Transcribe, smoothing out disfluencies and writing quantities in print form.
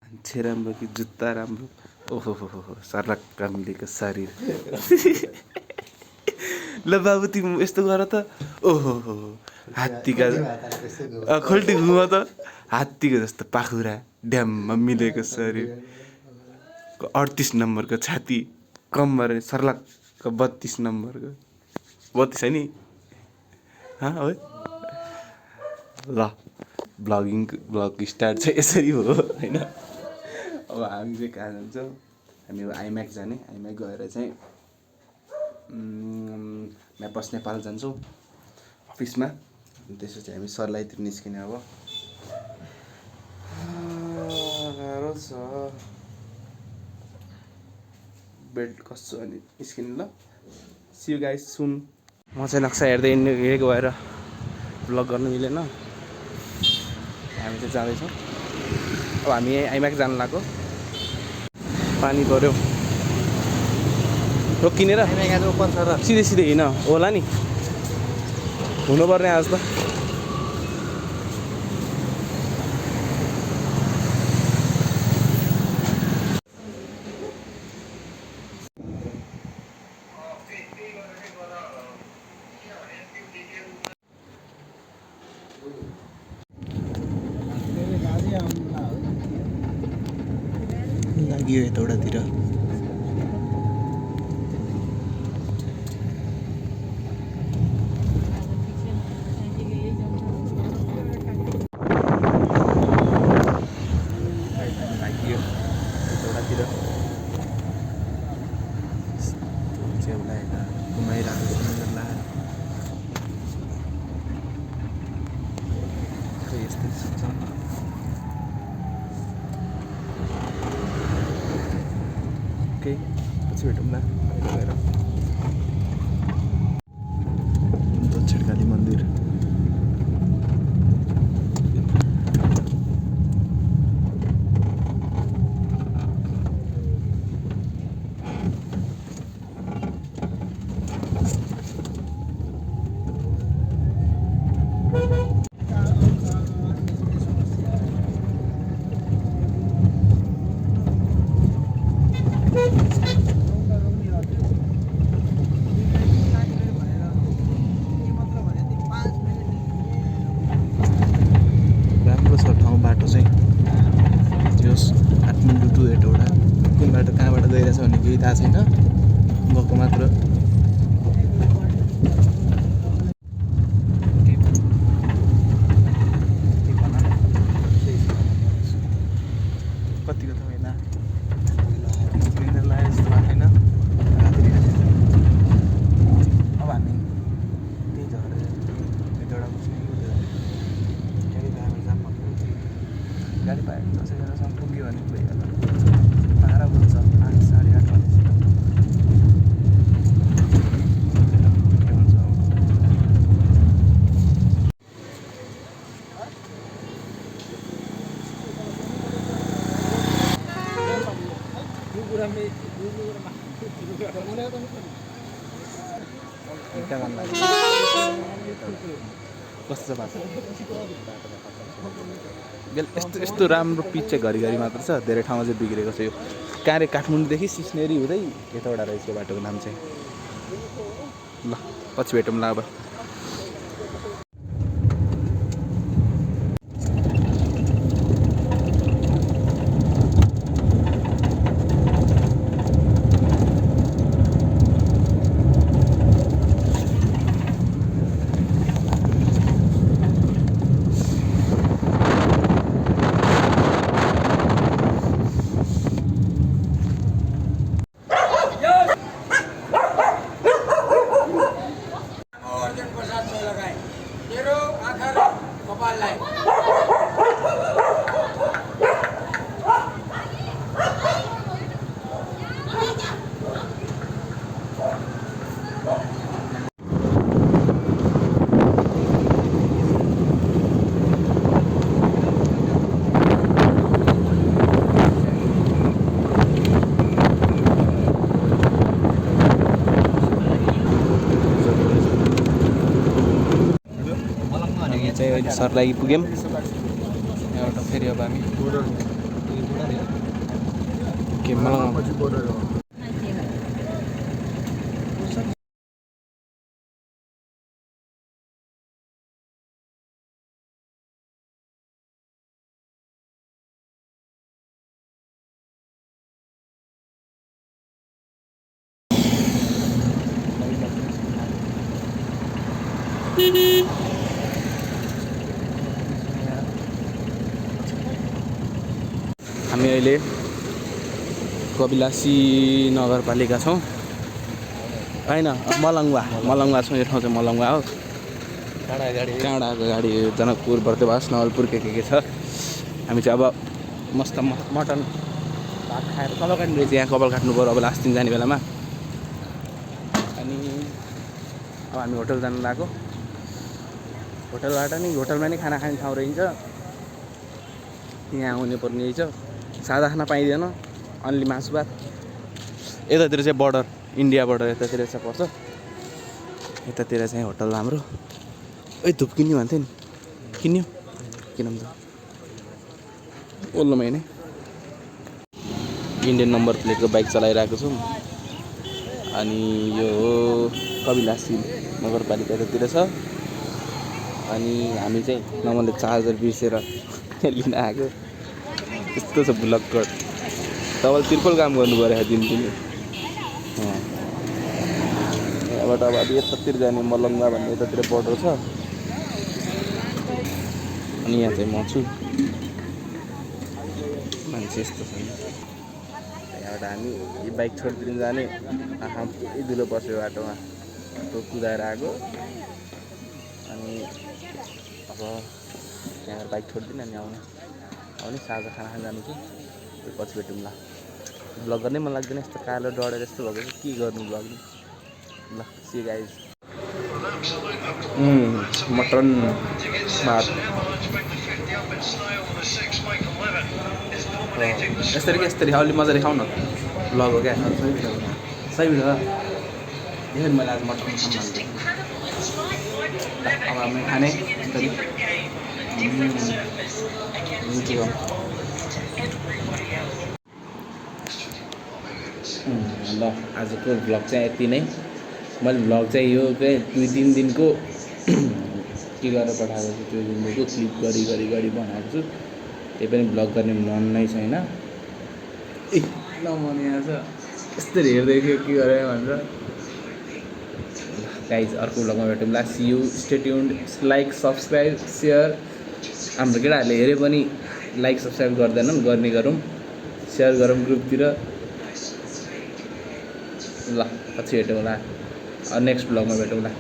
मान्छे राम्रो कि जुत्ता राम्रो? ओहो हो सरक्क मिलेको शरीर। ल बाबु तिमी यस्तो गर त। ओहो हो हात्तीका खोल्टी घुम त। हात्तीको जस्तो पाखुरा ड्याममा मिलेको शरीर, 38 नम्बरको छाती, कम्मर सर्लक्क 32 नम्बरको। 32 है नि? हो ल ब्लग स्टार्ट चाहिँ यसरी हो होइन। अब हामी चाहिँ कहाँ जान्छौँ? हामी अब आइम्याक्स जाने, आइम्याक्स गएर चाहिँ म्यापर्स नेपाल जान्छौँ अफिसमा। त्यसपछि हामी सर्लाहीतिर निस्किने। अब गाह्रो छ, बेड कस्तो अनि निस्किने। ल सी यू गाइस सुन। म चाहिँ नक्सा हेर्दै हिँडेको भएर ब्लग गर्नु मिलेन। हामी चाहिँ जाँदैछौँ। अब हामी आइम्याक्स जानु लाग्यो। पानी पऱ्यो रोकिनेर सिधै सिधै हिँड होला नि, हुनुपर्ने आज त। लाग्यो यताउतातिर। ओके पछि भेटौँला गएर। दक्षिणकाली मन्दिर। राम्रो छ ठाउँ, बाटो चाहिँ त्यो काठमाडौँ टु हेटौँडा। कुन बाटो कहाँबाट गइरहेछ भन्ने केही थाहा छैन, गएको मात्र। कतिको त होइन लाग्यो जस्तो लाग्दैन। अब हामी त्यही झरेर हेटौँडा बस्ने। गाडी पायो भने 10:00 पुग्यो भने भइहाल्यो। 12 बज्छ, 8 साढे 8 भनेपछि के हुन्छ। कस्तो बाटो यस्तो राम्रो पिच चाहिँ घरिघरि मात्र छ, धेरै ठाउँमा चाहिँ बिग्रेको छ। यो कहाँ रे काठमाडौँदेखि सिस्नेरी हुँदै यताबाट रहेछ यो बाटोको नाम चाहिँ। ल पछि भेटौँला अब। चाहिँ अहिले सर्लाही पुग्यौँ। यहाँबाट फेरि अब हामी ओके मलङ्गवा पछि बोर्डर हो हामी अहिले कपिलासी नगरपालिका छौँ होइन मलङ्गवा छौँ यो ठाउँ चाहिँ मलङ्गवा हो काँडाको गाडी जनकपुर बर्देवास नवलपुर के छ हामी चाहिँ अब मस्त मटन भात खाएर कपाल काट्नु रहेछ यहाँ कपाल काट्नु पऱ्यो अब लास्ट दिन जाने बेलामा अनि अब हामी होटल जानु लाग्यो होटलबाट नि होटलमा नै खाना खाने ठाउँ रहन्छ यहाँ आउनु पर्ने रहेछ सादा खाना पाइँदैन अन्ली मासु भात यतातिर चाहिँ बोर्डर इन्डिया बोर्डर यतातिर चाहिँ पर्छ यतातिर चाहिँ होटल हाम्रो ए धुप किन्यो भन्थ्यो नि किन्यो किन त ओल्लोमै नै इन्डियन नम्बर प्लेटको बाइक चलाइरहेको छौँ अनि यो हो कपिलासी नगरपालिका यतातिर छ अनि हामी चाहिँ नमनले चार्जर बिर्सेर लिन आएको यस्तो छ ब्लक कट तपाईँले त्रिपल काम गर्नु पऱ्यो दिन यहाँबाट अब यतातिर जाने मलङ्गवा भन्ने यतातिर बोर्डर छ अनि यहाँ चाहिँ म छु मान्छे यस्तो छ यहाँबाट हामी यो बाइक छोडिदिनु जाने पुरै धुलो बस्यो बाटोमा त्यो कुदाएर आएको अनि अब त्यहाँबाट बाइक छोडिदिनु अनि आउने साझा खाना खान जानु चाहिँ पछि भेटौँला ब्लग गर्नै मन लाग्दैन यस्तो कालो डढेर जस्तो भएको छ के गर्नु ब्लग ल सी गाइज मटन भात यस्तरी अलि मजाले खाऊ न ब्लग हो क्या सही भिडियो यसरी मैले आज मटन अब हामी खाने ल आजको भ्लग चाहिँ यति नै मैले भ्लग चाहिँ यो चाहिँ 2-3 दिनको के गरेर पठाएको छु त्यो दिनको क्लिप गरी बनाएको छु त्यही पनि भ्लग गर्ने मन नै छैन ए मन यहाँ छ यस्तरी हेर्दै थियो के गरेँ भनेर गाइज अर्को भ्लगमा भेटौँला see you stay tuned like subscribe share हाम्रो केटाहरूले हेऱ्यो पनि लाइक सब्सक्राइब गर्दैनन् गर्ने गरौँ सेयर गरौँ ग्रुपतिर ल पछि भेटौँला नेक्स्ट भ्लगमा भेटौँला